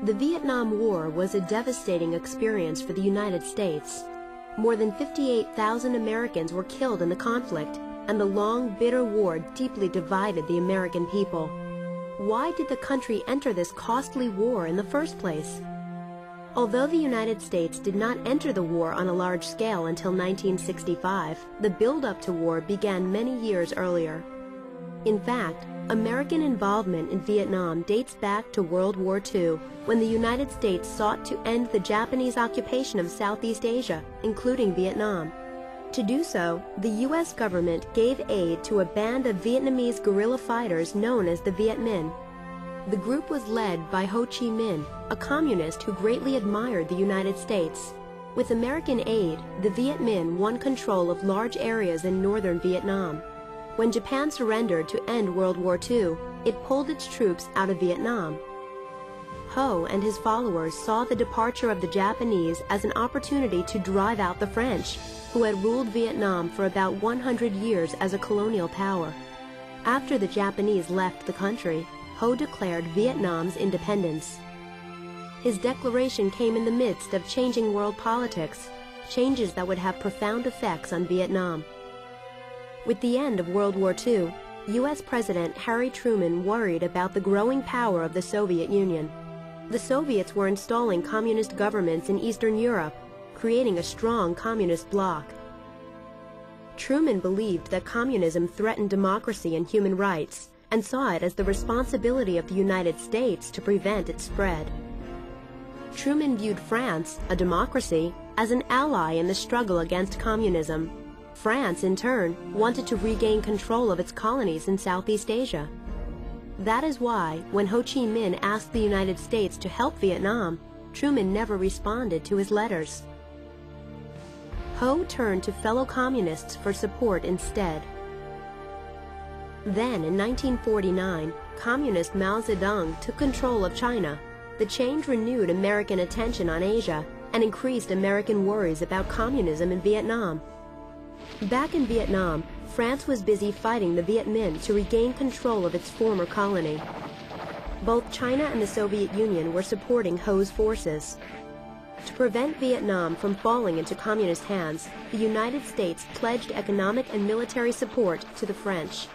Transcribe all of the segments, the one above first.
The Vietnam War was a devastating experience for the United States. More than 58,000 Americans were killed in the conflict, and the long, bitter war deeply divided the American people. Why did the country enter this costly war in the first place? Although the United States did not enter the war on a large scale until 1965, the build-up to war began many years earlier. In fact, American involvement in Vietnam dates back to World War II, when the United States sought to end the Japanese occupation of Southeast Asia, including Vietnam. To do so, the U.S. government gave aid to a band of Vietnamese guerrilla fighters known as the Viet Minh. The group was led by Ho Chi Minh, a communist who greatly admired the United States. With American aid, the Viet Minh won control of large areas in northern Vietnam. When Japan surrendered to end World War II, it pulled its troops out of Vietnam. Ho and his followers saw the departure of the Japanese as an opportunity to drive out the French, who had ruled Vietnam for about 100 years as a colonial power. After the Japanese left the country, Ho declared Vietnam's independence. His declaration came in the midst of changing world politics, changes that would have profound effects on Vietnam. With the end of World War II, U.S. President Harry Truman worried about the growing power of the Soviet Union. The Soviets were installing communist governments in Eastern Europe, creating a strong communist bloc. Truman believed that communism threatened democracy and human rights, and saw it as the responsibility of the United States to prevent its spread. Truman viewed France, a democracy, as an ally in the struggle against communism. France, in turn, wanted to regain control of its colonies in Southeast Asia. That is why, when Ho Chi Minh asked the United States to help Vietnam, Truman never responded to his letters. Ho turned to fellow communists for support instead. Then, in 1949, Communist Mao Zedong took control of China. The change renewed American attention on Asia and increased American worries about communism in Vietnam. Back in Vietnam, France was busy fighting the Viet Minh to regain control of its former colony. Both China and the Soviet Union were supporting Ho's forces. To prevent Vietnam from falling into communist hands, the United States pledged economic and military support to the French.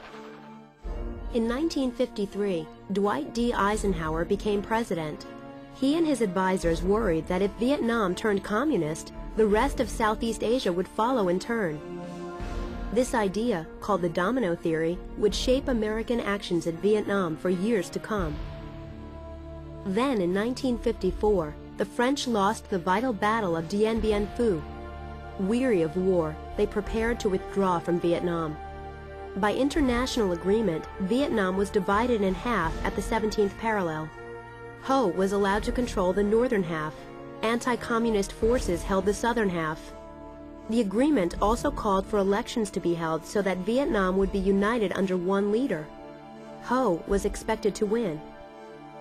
In 1953, Dwight D. Eisenhower became president. He and his advisors worried that if Vietnam turned communist, the rest of Southeast Asia would follow in turn. This idea, called the domino theory, would shape American actions in Vietnam for years to come. Then, in 1954, the French lost the vital battle of Dien Bien Phu. Weary of war, they prepared to withdraw from Vietnam. By international agreement, Vietnam was divided in half at the 17th parallel. Ho was allowed to control the northern half. Anti-communist forces held the southern half. The agreement also called for elections to be held so that Vietnam would be united under one leader. Ho was expected to win.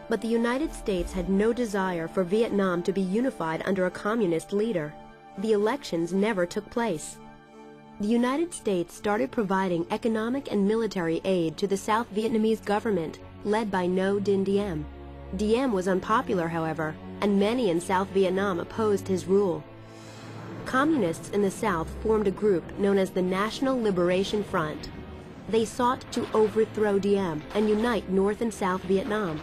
But the United States had no desire for Vietnam to be unified under a communist leader. The elections never took place. The United States started providing economic and military aid to the South Vietnamese government, led by Ngo Dinh Diem. Diem was unpopular, however, and many in South Vietnam opposed his rule. Communists in the South formed a group known as the National Liberation Front. They sought to overthrow Diem and unite North and South Vietnam.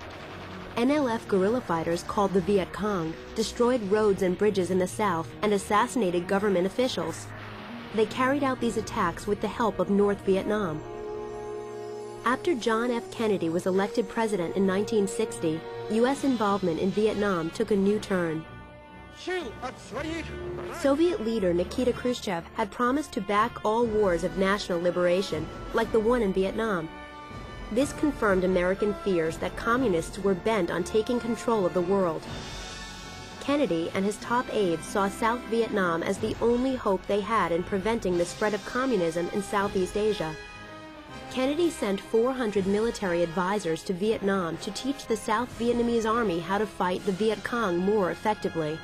NLF guerrilla fighters called the Viet Cong destroyed roads and bridges in the South and assassinated government officials. They carried out these attacks with the help of North Vietnam. After John F. Kennedy was elected president in 1960, U.S. involvement in Vietnam took a new turn. Soviet leader Nikita Khrushchev had promised to back all wars of national liberation, like the one in Vietnam. This confirmed American fears that communists were bent on taking control of the world. Kennedy and his top aides saw South Vietnam as the only hope they had in preventing the spread of communism in Southeast Asia. Kennedy sent 400 military advisors to Vietnam to teach the South Vietnamese army how to fight the Viet Cong more effectively.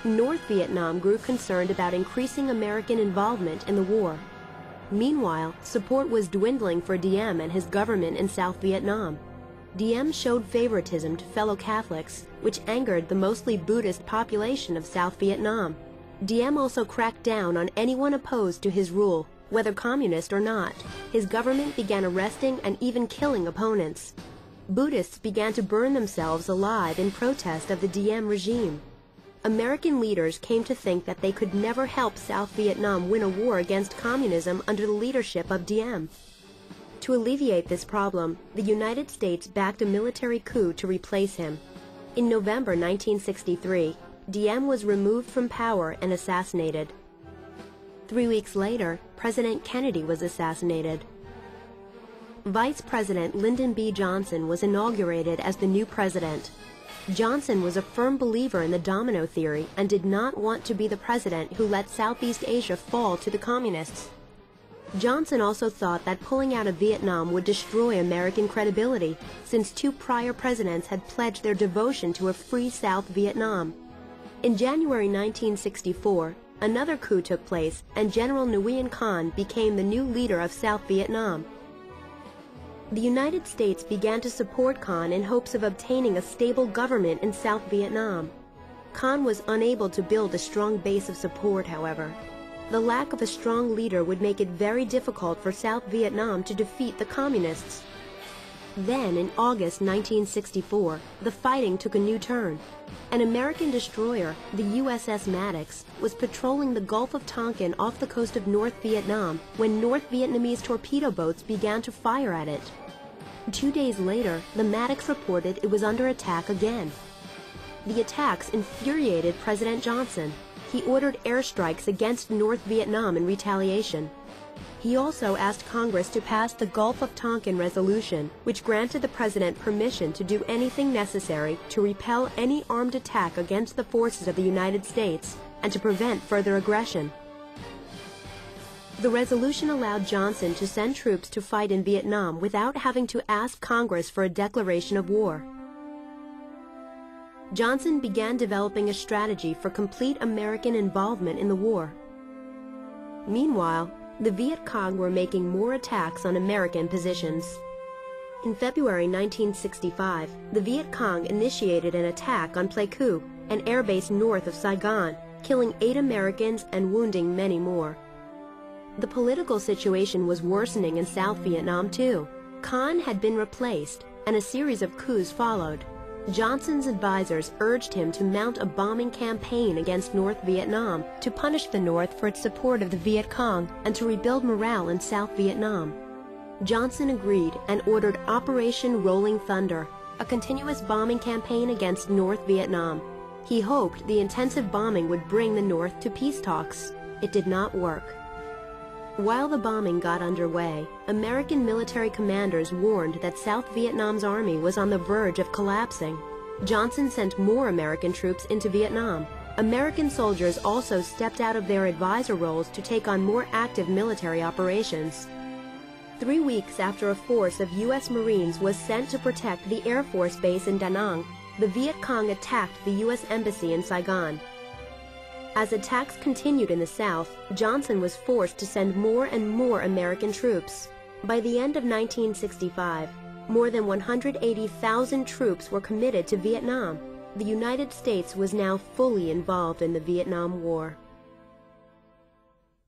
North Vietnam grew concerned about increasing American involvement in the war. Meanwhile, support was dwindling for Diem and his government in South Vietnam. Diem showed favoritism to fellow Catholics, which angered the mostly Buddhist population of South Vietnam. Diem also cracked down on anyone opposed to his rule, whether communist or not. His government began arresting and even killing opponents. Buddhists began to burn themselves alive in protest of the Diem regime. American leaders came to think that they could never help South Vietnam win a war against communism under the leadership of Diem. To alleviate this problem, the United States backed a military coup to replace him. In November 1963, Diem was removed from power and assassinated. 3 weeks later, President Kennedy was assassinated. Vice President Lyndon B. Johnson was inaugurated as the new president. Johnson was a firm believer in the domino theory and did not want to be the president who let Southeast Asia fall to the communists. Johnson also thought that pulling out of Vietnam would destroy American credibility, since 2 prior presidents had pledged their devotion to a free South Vietnam. In January 1964, another coup took place and General Nguyen Khanh became the new leader of South Vietnam. The United States began to support Khanh in hopes of obtaining a stable government in South Vietnam. Khanh was unable to build a strong base of support, however. The lack of a strong leader would make it very difficult for South Vietnam to defeat the communists. Then, in August 1964, the fighting took a new turn. An American destroyer, the USS Maddox, was patrolling the Gulf of Tonkin off the coast of North Vietnam when North Vietnamese torpedo boats began to fire at it. 2 days later, the Maddox reported it was under attack again. The attacks infuriated President Johnson. He ordered airstrikes against North Vietnam in retaliation. He also asked Congress to pass the Gulf of Tonkin Resolution, which granted the president permission to do anything necessary to repel any armed attack against the forces of the United States and to prevent further aggression. The resolution allowed Johnson to send troops to fight in Vietnam without having to ask Congress for a declaration of war. Johnson began developing a strategy for complete American involvement in the war. Meanwhile, the Viet Cong were making more attacks on American positions. In February 1965, the Viet Cong initiated an attack on Pleiku, an airbase north of Saigon, killing 8 Americans and wounding many more. The political situation was worsening in South Vietnam too. Khanh had been replaced, and a series of coups followed. Johnson's advisors urged him to mount a bombing campaign against North Vietnam to punish the North for its support of the Viet Cong and to rebuild morale in South Vietnam. Johnson agreed and ordered Operation Rolling Thunder, a continuous bombing campaign against North Vietnam. He hoped the intensive bombing would bring the North to peace talks. It did not work. While the bombing got underway, American military commanders warned that South Vietnam's army was on the verge of collapsing. Johnson sent more American troops into Vietnam. American soldiers also stepped out of their advisor roles to take on more active military operations. 3 weeks after a force of U.S. Marines was sent to protect the Air Force base in Da Nang, the Viet Cong attacked the U.S. Embassy in Saigon. As attacks continued in the South, Johnson was forced to send more and more American troops. By the end of 1965, more than 180,000 troops were committed to Vietnam. The United States was now fully involved in the Vietnam War.